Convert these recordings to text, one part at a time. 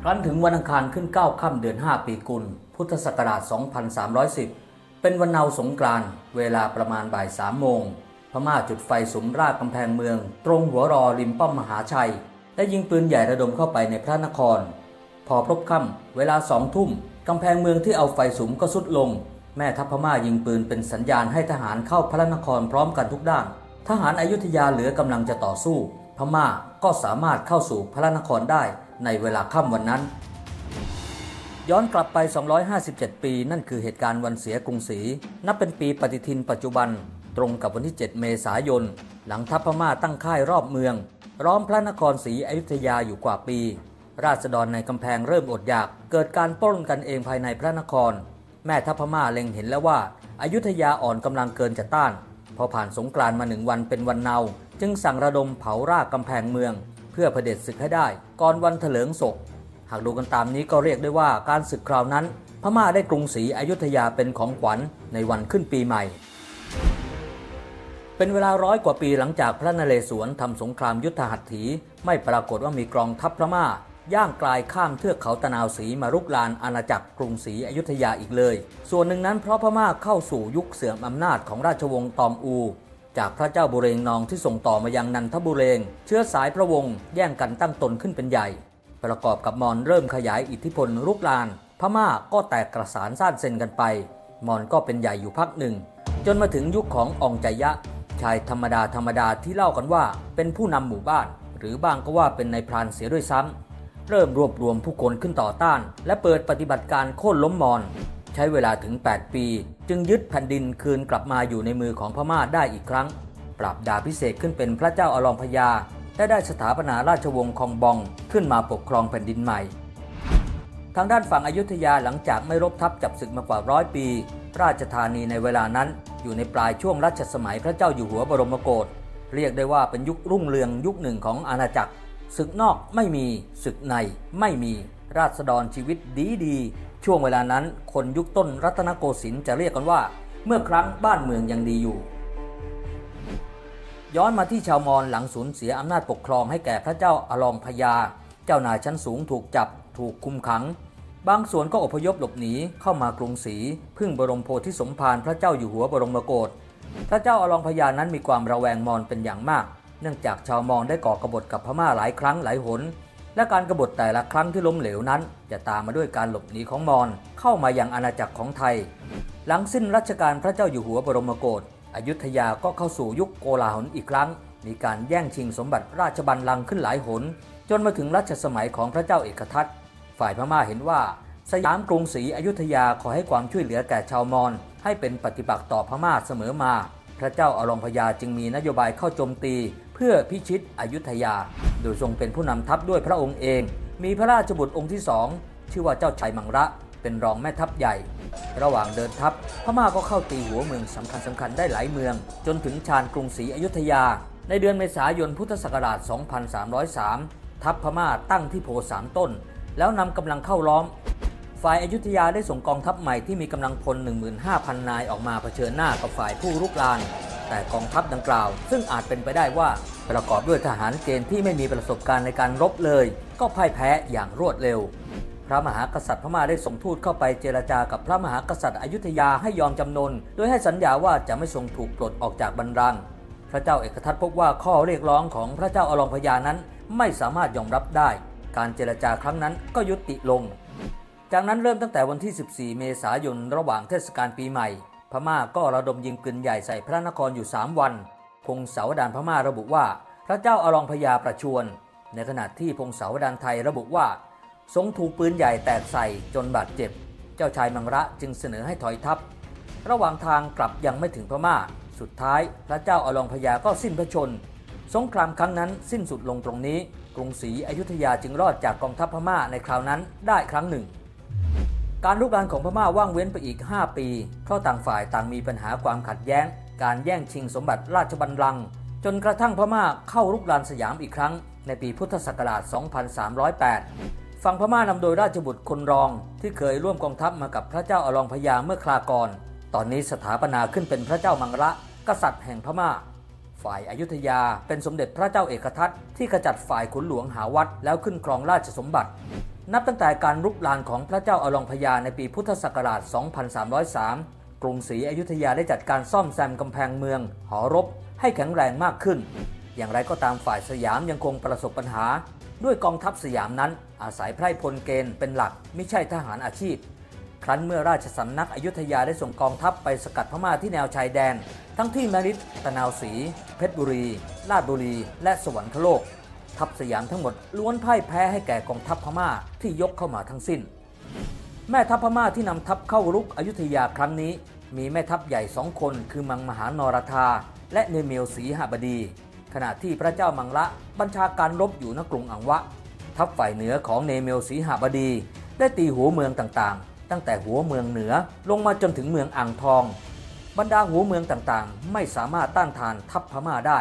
ครั้นถึงวันอังคารขึ้น9ค่ำเดือน5ปีกุลพุทธศักราช2310เป็นวันเนาสงกรานต์เวลาประมาณบ่าย3 โมงพม่าจุดไฟสุมราชกำแพงเมืองตรงหัวรอริมป้อมมหาชัยและยิงปืนใหญ่ระดมเข้าไปในพระนครพอพลบค่ำเวลา2 ทุ่มกำแพงเมืองที่เอาไฟสุมก็ทรุดลงแม่ทัพพม่ายิงปืนเป็นสัญญาณให้ทหารเข้าพระนครพร้อมกันทุกด้านทหารอยุธยาเหลือกำลังจะต่อสู้พม่าก็สามารถเข้าสู่พระนครได้ในเวลาค่ำวันนั้นย้อนกลับไป257 ปีนั่นคือเหตุการณ์วันเสียกรุงศรีนับเป็นปีปฏิทินปัจจุบันตรงกับวันที่7 เมษายนหลังทัพพม่าตั้งค่ายรอบเมืองล้อมพระนครศรีอยุธยาอยู่กว่าปีราษฎรในกำแพงเริ่มอดอยากเกิดการปล้นกันเองภายในพระนครแม่ทัพพม่าเล็งเห็นแล้วว่าอยุธยาอ่อนกำลังเกินจะต้านพอผ่านสงกรานต์มา1 วันเป็นวันเนาจึงสั่งระดมเผาราษฎรกำแพงเมืองเพื่อเผด็จศึกให้ได้ก่อนวันเถลิงศกหากดูกันตามนี้ก็เรียกได้ว่าการศึกคราวนั้นพม่าได้กรุงศรีอยุธยาเป็นของขวัญในวันขึ้นปีใหม่เป็นเวลา100 กว่าปีหลังจากพระนเรศวรทำสงครามยุทธหัตถีไม่ปรากฏว่ามีกองทัพพม่าย่างกลายข้ามเทือกเขาตะนาวศรีมารุกรานอาณาจักรกรุงศรีอยุธยาอีกเลยส่วนหนึ่งนั้นเพราะพม่าเข้าสู่ยุคเสื่อมอำนาจของราชวงศ์ตองอูจากพระเจ้าบุเรงนองที่ส่งต่อมายังนันทบุเรงเชื้อสายพระวงศ์แย่งกันตั้งตนขึ้นเป็นใหญ่ประกอบกับมอญเริ่มขยายอิทธิพลรุกรานพม่าก็แตกกระสานซ่านเซนกันไปมอญก็เป็นใหญ่อยู่พักหนึ่งจนมาถึงยุคของอองใจยะชายธรรมดาที่เล่ากันว่าเป็นผู้นำหมู่บ้านหรือบางก็ว่าเป็นนายพรานเสียด้วยซ้ำเริ่มรวบรวมผู้คนขึ้นต่อต้านและเปิดปฏิบัติการโค่นล้มมอญใช้เวลาถึง8 ปีจึงยึดแผ่นดินคืนกลับมาอยู่ในมือของพม่าได้อีกครั้งปรับดาพิเศษขึ้นเป็นพระเจ้าอลองพญาและได้สถาปนาราชวงศ์คองบองขึ้นมาปกครองแผ่นดินใหม่ทางด้านฝั่งอยุธยาหลังจากไม่รบทับจับศึกมากว่า100 ปีราชธานีในเวลานั้นอยู่ในปลายช่วงรัชสมัยพระเจ้าอยู่หัวบรมโกศเรียกได้ว่าเป็นยุครุ่งเรืองยุคหนึ่งของอาณาจักรศึกนอกไม่มีศึกในไม่มีราษฎรชีวิตดีช่วงเวลานั้นคนยุคต้นรัตนโกสินทร์จะเรียกกันว่าเมื่อครั้งบ้านเมืองยังดีอยู่ย้อนมาที่ชาวมอญหลังสูญเสียอำนาจปกครองให้แก่พระเจ้าอลองพญาเจ้านายชั้นสูงถูกจับถูกคุมขังบางส่วนก็อพยพหลบหนีเข้ามากรุงศรีพึ่งบรมโพธิสมภารพระเจ้าอยู่หัวบรมโกศพระเจ้าอลองพญานั้นมีความระแวงมอญเป็นอย่างมากเนื่องจากชาวมอญได้ก่อกบฏกับพม่าหลายครั้งหลายหนและการกบฏแต่ละครั้งที่ล้มเหลวนั้นจะตามมาด้วยการหลบหนีของมอญเข้ามายังอาณาจักรของไทยหลังสิ้นรัชกาลพระเจ้าอยู่หัวบรมโกศอยุธยาก็เข้าสู่ยุคโกลาหลอีกครั้งมีการแย่งชิงสมบัติราชบัลลังก์ขึ้นหลายหนจนมาถึงรัชสมัยของพระเจ้าเอกทัตฝ่ายพม่าเห็นว่าสยามกรุงศรีอยุธยาขอให้ความช่วยเหลือแก่ชาวมอญให้เป็นปฏิปักษ์ต่อพม่าเสมอมาพระเจ้าอลองพญาจึงมีนโยบายเข้าโจมตีเพื่อพิชิตอยุธยาโดยทรงเป็นผู้นำทัพด้วยพระองค์เองมีพระราชบุตรองค์ที่2ชื่อว่าเจ้าชัยมังระเป็นรองแม่ทัพใหญ่ระหว่างเดินทัพพม่าก็เข้าตีหัวเมืองสำคัญได้หลายเมืองจนถึงชานกรุงศรีอยุธยาในเดือนเมษายนพุทธศักราช2303ทัพพม่าตั้งที่โพ3 ต้นแล้วนำกำลังเข้าล้อมฝ่ายอยุธยาได้ส่งกองทัพใหม่ที่มีกำลังพล 15,000 นายออกมาเผชิญหน้ากับฝ่ายผู้รุกรานแต่กองทัพดังกล่าวซึ่งอาจเป็นไปได้ว่าประกอบด้วยทหารเกณฑ์ที่ไม่มีประสบการณ์ในการรบเลยก็พ่ายแพ้อย่างรวดเร็วพระมหากษัตริย์พม่าได้ส่งทูตเข้าไปเจรจากับพระมหากษัตริย์อยุธยาให้ยอมจำนนโดยให้สัญญาว่าจะไม่ทรงถูกปลดออกจากบัลลังก์พระเจ้าเอกทัตพบว่าข้อเรียกร้องของพระเจ้าอลองพญานั้นไม่สามารถยอมรับได้การเจรจาครั้งนั้นก็ยุติลงจากนั้นเริ่มตั้งแต่วันที่14 เมษายนระหว่างเทศกาลปีใหม่พม่าก็ระดมยิงปืนใหญ่ใส่พระนครอยู่3 วันพงศาวดารพม่าระบุว่าพระเจ้าอลองพญาประชวรในขณะที่พงศาวดารไทยระบุว่าทรงถูกปืนใหญ่แตกใส่จนบาดเจ็บเจ้าชายมังระจึงเสนอให้ถอยทัพระหว่างทางกลับยังไม่ถึงพม่าสุดท้ายพระเจ้าอลองพญาก็สิ้นพระชนม์สงครามครั้งนั้นสิ้นสุดลงตรงนี้กรุงศรีอยุธยาจึงรอดจากกองทัพพม่าในคราวนั้นได้ครั้งหนึ่งการรุกรานของพม่าว่างเว้นไปอีก5 ปีเพราะต่างฝ่ายต่างมีปัญหาความขัดแย้งการแย่งชิงสมบัติราชบัลลังก์จนกระทั่งพม่าเข้ารุกรานสยามอีกครั้งในปีพุทธศักราช2308ฝั่งพม่านำโดยราชบุตรคนรองที่เคยร่วมกองทัพมากับพระเจ้าอลองพญาเมื่อคราก่อนตอนนี้สถาปนาขึ้นเป็นพระเจ้ามังระกษัตริย์แห่งพม่าฝ่ายอยุธยาเป็นสมเด็จพระเจ้าเอกทัตที่ขจัดฝ่ายขุนหลวงหาวัดแล้วขึ้นครองราชสมบัติ นับตั้งแต่การรุกรานของพระเจ้าอลองพญาในปีพุทธศักราช 2303 กรุงศรีอยุธยาได้จัดการซ่อมแซมกำแพงเมืองหอรบให้แข็งแรงมากขึ้นอย่างไรก็ตามฝ่ายสยามยังคงประสบปัญหาด้วยกองทัพสยามนั้นอาศัยไพร่พลเกณฑ์เป็นหลักไม่ใช่ทหารอาชีพครั้นเมื่อราชสำนักอยุธยาได้ส่งกองทัพไปสกัดพม่าที่แนวชายแดนทั้งที่มฤต ตะนาวศรีเพชรบุรีลาดบุรีและสวรรคโลกทัพสยามทั้งหมดล้วนพ่ายแพ้ให้แก่กองทัพพม่าที่ยกเข้ามาทั้งสิ้นแม่ทัพพม่าที่นำทัพเข้ารุกอยุธยาครั้งนี้มีแม่ทัพใหญ่2 คนคือมังมหานรธาและเนเมียวศรีหบดีขณะที่พระเจ้ามังละบัญชาการรบอยู่ณกรุงอังวะทัพฝ่ายเหนือของเนเมียวศรีหบดีได้ตีหัวเมืองต่างๆตั้งแต่หัวเมืองเหนือลงมาจนถึงเมืองอ่างทองบรรดาหัวเมืองต่างๆไม่สามารถต้านทานทัพพม่าได้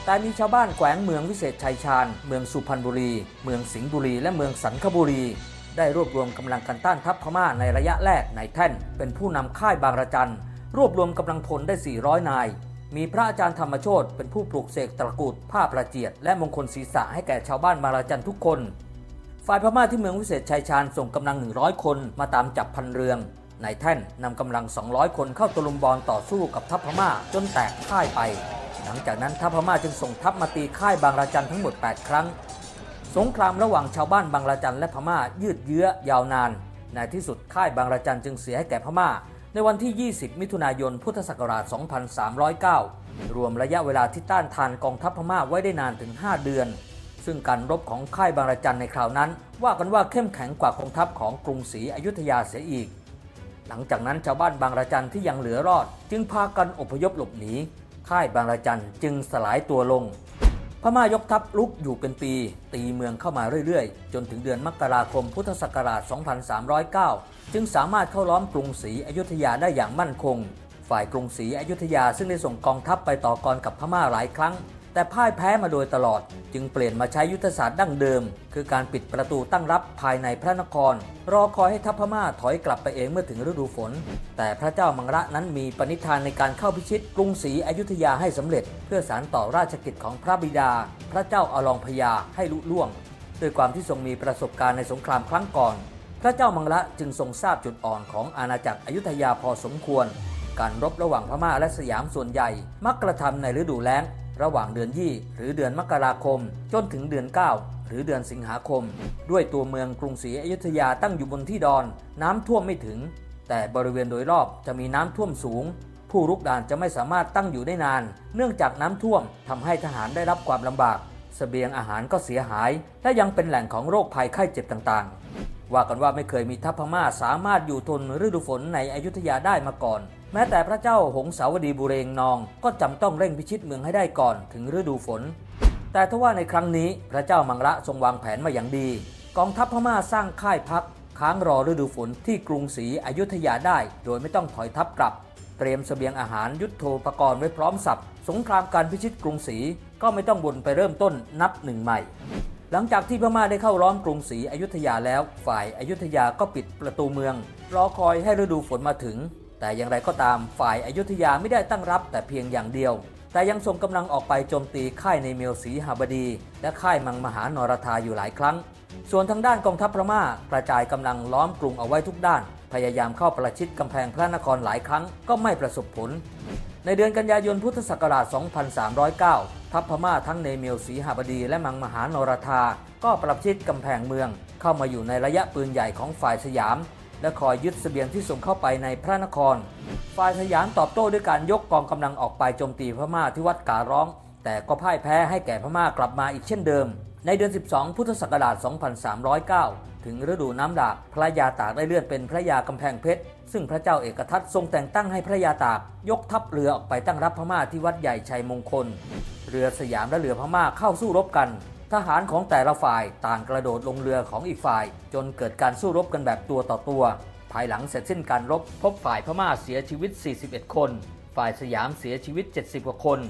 แต่มีชาวบ้านแขวงเมืองวิเศษชัยชาญเมืองสุพรรณบุรีเมืองสิงห์บุรีและเมืองสันคบุรีได้รวบรวมกำลังกันต้านทัพพม่าในระยะแรกในแท่นเป็นผู้นำค่ายบางระจันรวบรวมกำลังพลได้400 นายมีพระอาจารย์ธรรมโชติเป็นผู้ปลูกเสกตะกรุดผ้าประเจียดและมงคลศีรษะให้แก่ชาวบ้านบางระจันทุกคนฝ่ายพม่าที่เมืองวิเศษชัยชาญส่งกำลัง100 คนมาตามจับพันเรืองนายแท่นนำกำลัง200 คนเข้าตะลุมบอลต่อสู้กับทัพพม่าจนแตกพ่ายไปหลังจากนั้นทัพพม่าจึงส่งทัพมาตีค่ายบางระจันทั้งหมด8 ครั้งสงครามระหว่างชาวบ้านบางระจันและพม่ายืดเยื้อยาวนานในที่สุดค่ายบางระจันจึงเสียให้แก่พม่าในวันที่ 20 มิถุนายน พุทธศักราช 2309 รวมระยะเวลาที่ต้านทานกองทัพพม่าไว้ได้นานถึง 5 เดือนซึ่งการรบของค่ายบางระจันในคราวนั้นว่ากันว่าเข้มแข็งกว่ากองทัพของกรุงศรีอยุธยาเสียอีกหลังจากนั้นชาวบ้านบางระจันที่ยังเหลือรอดจึงพากันอพยพหลบหนีค่ายบางระจันจึงสลายตัวลงพม่ายกทัพรุกอยู่เป็นปีตีเมืองเข้ามาเรื่อยๆจนถึงเดือนมกราคมพุทธศักราช 2309 จึงสามารถเข้าล้อมกรุงศรีอยุธยาได้อย่างมั่นคงฝ่ายกรุงศรีอยุธยาซึ่งได้ส่งกองทัพไปต่อกรกับพม่าหลายครั้งแต่พ่ายแพ้มาโดยตลอดจึงเปลี่ยนมาใช้ยุทธศาสตร์ดั้งเดิมคือการปิดประตูตั้งรับภายในพระนครรอคอยให้ทัพพม่าถอยกลับไปเองเมื่อถึงฤดูฝนแต่พระเจ้ามังระนั้นมีปณิธานในการเข้าพิชิตกรุงศรีอยุธยาให้สำเร็จเพื่อสานต่อราชกิจของพระบิดาพระเจ้าอลองพญาให้ลุล่วงด้วยความที่ทรงมีประสบการณ์ในสงครามครั้งก่อนพระเจ้ามังระจึงทรงทราบจุดอ่อนของอาณาจักรอยุธยาพอสมควรการรบระหว่างพม่าและสยามส่วนใหญ่มักกระทำในฤดูแล้งระหว่างเดือนยี่หรือเดือนมกราคมจนถึงเดือน9หรือเดือนสิงหาคมด้วยตัวเมืองกรุงศรีอยุธยาตั้งอยู่บนที่ดอนน้ำท่วมไม่ถึงแต่บริเวณโดยรอบจะมีน้ำท่วมสูงผู้รุกรานจะไม่สามารถตั้งอยู่ได้นานเนื่องจากน้ำท่วมทำให้ทหารได้รับความลำบากเสบียงอาหารก็เสียหายและยังเป็นแหล่งของโรคภัยไข้เจ็บต่างๆว่ากันว่าไม่เคยมีทัพพม่าสามารถอยู่ทนฤดูฝนในอยุธยาได้มาก่อนแม้แต่พระเจ้าหงสาวดีบุเรงนองก็จำต้องเร่งพิชิตเมืองให้ได้ก่อนถึงฤดูฝนแต่ทว่าในครั้งนี้พระเจ้ามังระทรงวางแผนมาอย่างดีกองทัพพม่าสร้างค่ายพักค้างรอฤดูฝนที่กรุงศรีอยุธยาได้โดยไม่ต้องถอยทัพกลับเตรียมเสบียงอาหารยุทโธปกรณ์ไว้พร้อมสับสงครามการพิชิตกรุงศรีก็ไม่ต้องวนไปเริ่มต้นนับหนึ่งใหม่หลังจากที่พม่าได้เข้าล้อมกรุงศรีอยุธยาแล้วฝ่ายอยุธยาก็ปิดประตูเมืองรอคอยให้ฤดูฝนมาถึงแต่อย่างไรก็ตามฝ่ายอยุธยาไม่ได้ตั้งรับแต่เพียงอย่างเดียวแต่ยังส่งกำลังออกไปโจมตีค่ายในเมียวศรีหบดีและค่ายมังมหานรธาอยู่หลายครั้งส่วนทางด้านกองทัพพม่ากระจายกำลังล้อมกรุงเอาไว้ทุกด้านพยายามเข้าประชิดกำแพงพระนครหลายครั้งก็ไม่ประสบผลในเดือนกันยายนพุทธศักราช 2309 ทัพพม่าทั้งในเมียวศรีหบดีและมังมหานรธาก็ประชิดกำแพงเมืองเข้ามาอยู่ในระยะปืนใหญ่ของฝ่ายสยามและคอยยึดเสบียงที่ส่งเข้าไปในพระนครฝ่ายสยามตอบโต้ด้วยการยกกองกำลังออกไปโจมตีพม่าที่วัดการ้องแต่ก็พ่ายแพ้ให้แก่พม่ากลับมาอีกเช่นเดิมในเดือน 12 พุทธศักราช 2309 ถึงฤดูน้ำหลากพระยาตากได้เลื่อนเป็นพระยากำแพงเพชรซึ่งพระเจ้าเอกทัตทรงแต่งตั้งให้พระยาตากยกทัพเรือออกไปตั้งรับพม่าที่วัดใหญ่ชัยมงคลเรือสยามและเรือพม่าเข้าสู้รบกันทหารของแต่ละฝ่ายต่างกระโดดลงเรือของอีกฝ่ายจนเกิดการสู้รบกันแบบตัวต่อตัวภายหลังเสร็จสิ้นการรบพบฝ่ายพม่าเสียชีวิต41คนฝ่ายสยามเสียชีวิต70กว่าคน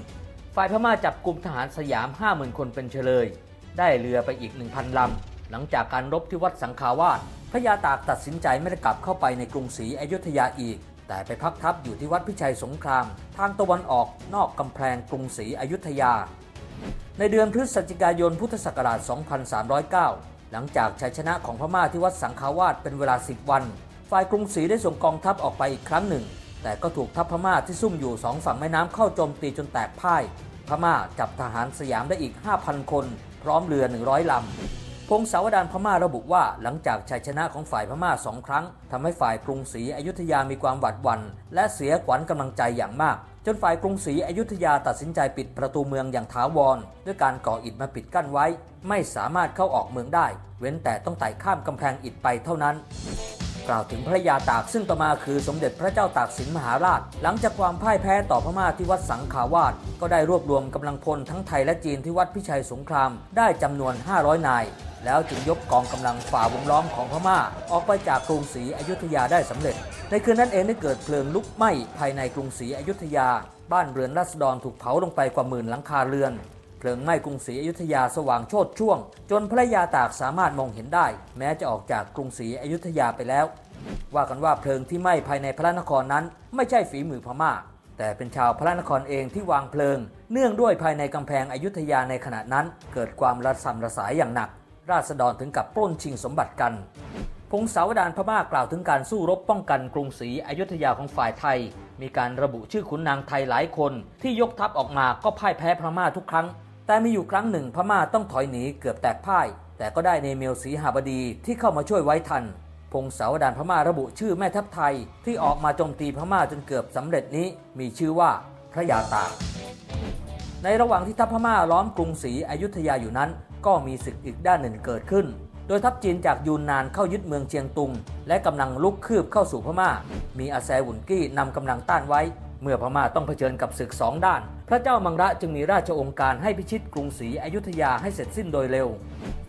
ฝ่ายพม่าจับกลุ่มทหารสยาม 50,000 คนเป็นเฉลยได้เรือไปอีก 1,000 ลำหลังจากการรบที่วัดสังขาวาสพระยาตากตัดสินใจไม่ได้กลับเข้าไปในกรุงศรีอยุธยาอีกแต่ไปพักทัพอยู่ที่วัดพิชัยสงครามทางตะวันออกนอกกำแพงกรุงศรีอยุธยาในเดือนพฤศจิกายนพุทธศักราช 2309 หลังจากชัยชนะของพม่าที่วัดสังขาวาสเป็นเวลา10 วันฝ่ายกรุงศรีได้ส่งกองทัพออกไปอีกครั้งหนึ่งแต่ก็ถูกทัพพม่าที่ซุ่มอยู่2 ฝั่งแม่น้ำเข้าโจมตีจนแตกพ่ายพม่าจับทหารสยามได้อีก 5,000 คนพร้อมเรือ100 ลำพงศาวดารพม่าระบุว่าหลังจากชัยชนะของฝ่ายพม่า2 ครั้งทำให้ฝ่ายกรุงศรีอยุธยามีความหวาดหวั่นและเสียขวัญกำลังใจอย่างมากจนฝ่ายกรุงศรีอยุธยาตัดสินใจปิดประตูเมืองอย่างถาวรด้วยการก่ออิฐมาปิดกั้นไว้ไม่สามารถเข้าออกเมืองได้เว้นแต่ต้องไต่ข้ามกำแพงอิฐไปเท่านั้นกล่าวถึงพระยาตากซึ่งต่อมาคือสมเด็จพระเจ้าตากสินมหาราชหลังจากความพ่ายแพ้ต่อพม่าที่วัดสังขาวาสก็ได้รวบรวมกำลังพลทั้งไทยและจีนที่วัดพิชัยสงครามได้จำนวน500 นายแล้วจึงยกกองกำลังฝ่าวงล้อมของพม่าออกไปจากกรุงศรีอยุธยาได้สำเร็จในคืนนั้นเองได้เกิดเพลิงลุกไหม้ภายในกรุงศรีอยุธยาบ้านเรือนราษฎรถูกเผาลงไปกว่า10,000 หลังคาเรือนเพลิงไหม้กรุงศรีอยุธยาสว่างโชติช่วงจนพระยาตากสามารถมองเห็นได้แม้จะออกจากกรุงศรีอยุธยาไปแล้วว่ากันว่าเพลิงที่ไหม้ภายในพระนครนั้นไม่ใช่ฝีมือพม่าแต่เป็นชาวพระนครเองที่วางเพลิงเนื่องด้วยภายในกำแพงอยุธยาในขณะนั้นเกิดความระส่ำระสายอย่างหนักราษฎรถึงกับปล้นชิงสมบัติกันพงศาวดารพม่ากล่าวถึงการสู้รบป้องกันกรุงศรีอยุธยาของฝ่ายไทยมีการระบุชื่อขุนนางไทยหลายคนที่ยกทัพออกมาก็พ่ายแพ้พม่าทุกครั้งแต่มีอยู่ครั้งหนึ่งพม่าต้องถอยหนีเกือบแตกพ่ายแต่ก็ได้เนเมียวศรีหบดีที่เข้ามาช่วยไว้ทันพงศาวดารพม่าระบุชื่อแม่ทัพไทยที่ออกมาโจมตีพม่าจนเกือบสำเร็จนี้มีชื่อว่าพระยาตากในระหว่างที่ทัพพม่าล้อมกรุงศรีอยุธยาอยู่นั้นก็มีศึกอีกด้านหนึ่งเกิดขึ้นโดยทัพจีนจากยูนนานเข้ายึดเมืองเชียงตุงและกำลังลุกคืบเข้าสู่พม่ามีอาแซหวุนกี้นำกำลังต้านไว้เมื่อพม่าต้องเผชิญกับศึก2 ด้านพระเจ้ามังระจึงมีราชองค์การให้พิชิตกรุงศรีอยุธยาให้เสร็จสิ้นโดยเร็ว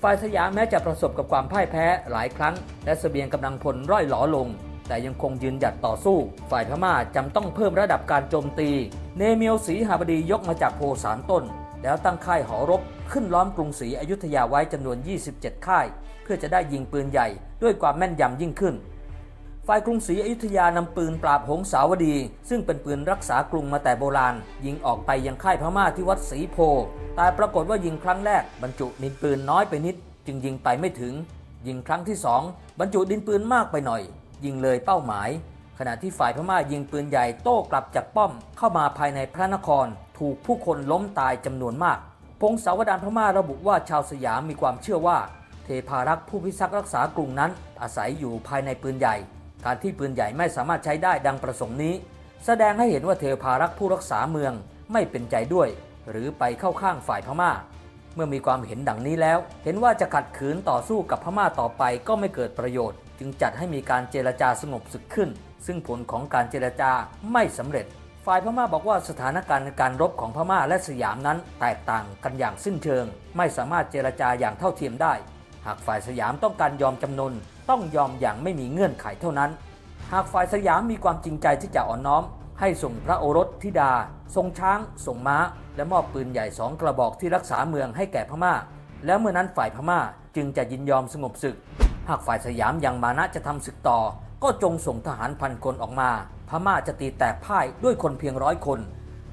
ฝ่ายสยามแม้จะประสบกับความพ่ายแพ้หลายครั้งและเสบียงกำลังพลร่อยหลอลงแต่ยังคงยืนหยัดต่อสู้ฝ่ายพม่าจำต้องเพิ่มระดับการโจมตีเนเมียวศรีหบดียกมาจากโพ3 ต้นแล้วตั้งค่ายหอรบขึ้นล้อมกรุงศรีอยุธยาไว้จำนวน27 ค่ายเพื่อจะได้ยิงปืนใหญ่ด้วยความแม่นยำยิ่งขึ้นฝ่ายกรุงศรีอยุธยานำปืนปราบหงสาวดีซึ่งเป็นปืนรักษากรุงมาแต่โบราณยิงออกไปยังค่ายพม่าที่วัดศรีโพแต่ปรากฏว่ายิงครั้งแรกบรรจุดินปืนน้อยไปนิดจึงยิงไปไม่ถึงยิงครั้งที่2บรรจุดินปืนมากไปหน่อยยิงเลยเป้าหมายขณะที่ฝ่ายพม่ายิงปืนใหญ่โต้กลับจากป้อมเข้ามาภายในพระนครถูกผู้คนล้มตายจำนวนมากพงศาวดารพม่าระบุว่าชาวสยามมีความเชื่อว่าเทพารักษ์ผู้พิทักษ์รักษากรุงนั้นอาศัยอยู่ภายในปืนใหญ่การที่ปืนใหญ่ไม่สามารถใช้ได้ดังประสงค์นี้แสดงให้เห็นว่าเทพารักษ์ผู้รักษาเมืองไม่เป็นใจด้วยหรือไปเข้าข้างฝ่ายพม่าเมื่อมีความเห็นดังนี้แล้วเห็นว่าจะขัดขืนต่อสู้กับพม่าต่อไปก็ไม่เกิดประโยชน์จึงจัดให้มีการเจรจาสงบศึกขึ้นซึ่งผลของการเจรจาไม่สำเร็จฝ่ายพม่าบอกว่าสถานการณ์ในการรบของพม่าและสยามนั้นแตกต่างกันอย่างสิ้นเชิงไม่สามารถเจรจาอย่างเท่าเทียมได้หากฝ่ายสยามต้องการยอมจำนนต้องยอมอย่างไม่มีเงื่อนไขเท่านั้นหากฝ่ายสยามมีความจริงใจที่จะอ่อนน้อมให้ส่งพระโอรสธิดาทรงช้างส่งม้าและมอบปืนใหญ่2 กระบอกที่รักษาเมืองให้แก่พม่าแล้วเมื่อนั้นฝ่ายพม่าจึงจะยินยอมสงบศึกหากฝ่ายสยามยังมานะจะทำศึกต่อก็จงส่งทหาร1,000 คนออกมาพม่าจะตีแตกพ่ายด้วยคนเพียง100 คน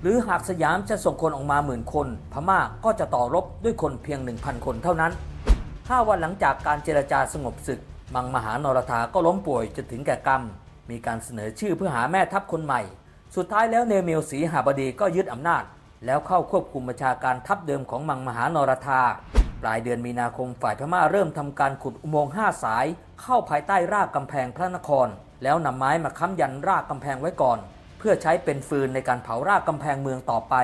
หรือหากสยามจะส่งคนออกมา10,000 คนพม่าก็จะต่อรบด้วยคนเพียง 1,000 คนเท่านั้น5 วันหลังจากการเจรจาสงบศึกมังมหานรธาก็ล้มป่วยจนถึงแก่กรรมมีการเสนอชื่อเพื่อหาแม่ทัพคนใหม่สุดท้ายแล้วเนเมียวศรีหบดีก็ยึดอำนาจแล้วเข้าควบคุมบัญชาการทัพเดิมของมังมหานรธาปลายเดือนมีนาคมฝ่ายพม่าเริ่มทำการขุดอุโมงค์5 สายเข้าภายใต้รากกำแพงพระนครแล้วนำไม้มาค้ำยันรากกำแพงไว้ก่อนเพื่อใช้เป็นฟืนในการเผารากกำแพงเมืองต่อไป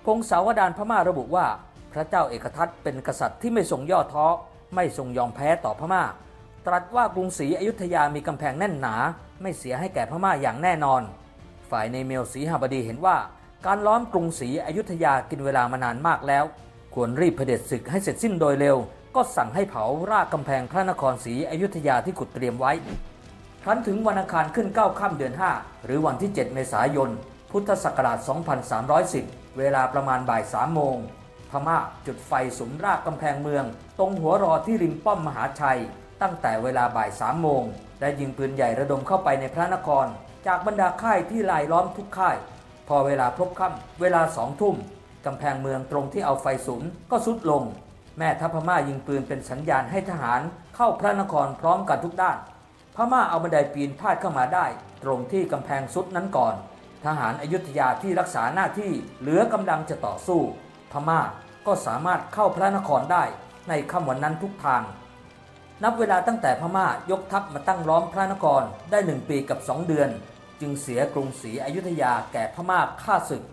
พงศาวดารพม่าระบุว่าพระเจ้าเอกทัตเป็นกษัตริย์ที่ไม่ทรงย่อท้อไม่ทรงยอมแพ้ต่อพม่าตรัสว่ากรุงศรีอยุธยามีกำแพงแน่นหนาไม่เสียให้แก่พม่าอย่างแน่นอนฝ่ายเนเมียวศรีหบดีเห็นว่าการล้อมกรุงศรีอยุธยากินเวลามานานมากแล้วควรรีบเผด็จศึกให้เสร็จสิ้นโดยเร็วก็สั่งให้เผารากกำแพงพระนครศรีอยุธยาที่ขุดเตรียมไว้ครั้นถึงวันอังคารขึ้น9 ค่ำเดือน5หรือวันที่7 เมษายนพุทธศักราช 2310เวลาประมาณบ่าย 3 โมงพม่าจุดไฟสุมรากกำแพงเมืองตรงหัวรอที่ริมป้อมมหาชัยตั้งแต่เวลาบ่าย 3 โมงและยิงปืนใหญ่ระดมเข้าไปในพระนครจากบรรดาค่ายที่รายล้อมทุกค่ายพอเวลาพลบค่ำเวลา 2 ทุ่มกำแพงเมืองตรงที่เอาไฟสุมก็ทรุดลง แม่ทัพพม่ายิงปืนเป็นสัญญาณให้ทหารเข้าพระนครพร้อมกันทุกด้านพม่าเอาบันไดปีนพาดเข้ามาได้ตรงที่กำแพงซุดนั้นก่อนทหารอยุธยาที่รักษาหน้าที่เหลือกำลังจะต่อสู้พม่าก็สามารถเข้าพระนครได้ในค่ำวันนั้นทุกทางนับเวลาตั้งแต่พม่ายกทัพมาตั้งล้อมพระนครได้1 ปีกับ 2 เดือนจึงเสียกรุงศรีอยุธยาแก่พม่าฆ่าศึก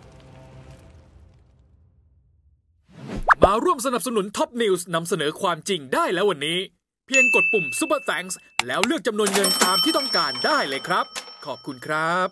มาร่วมสนับสนุนท็อปนิวส์นำเสนอความจริงได้แล้ววันนี้เพียงกดปุ่ม Super Thanks แล้วเลือกจำนวนเงินตามที่ต้องการได้เลยครับขอบคุณครับ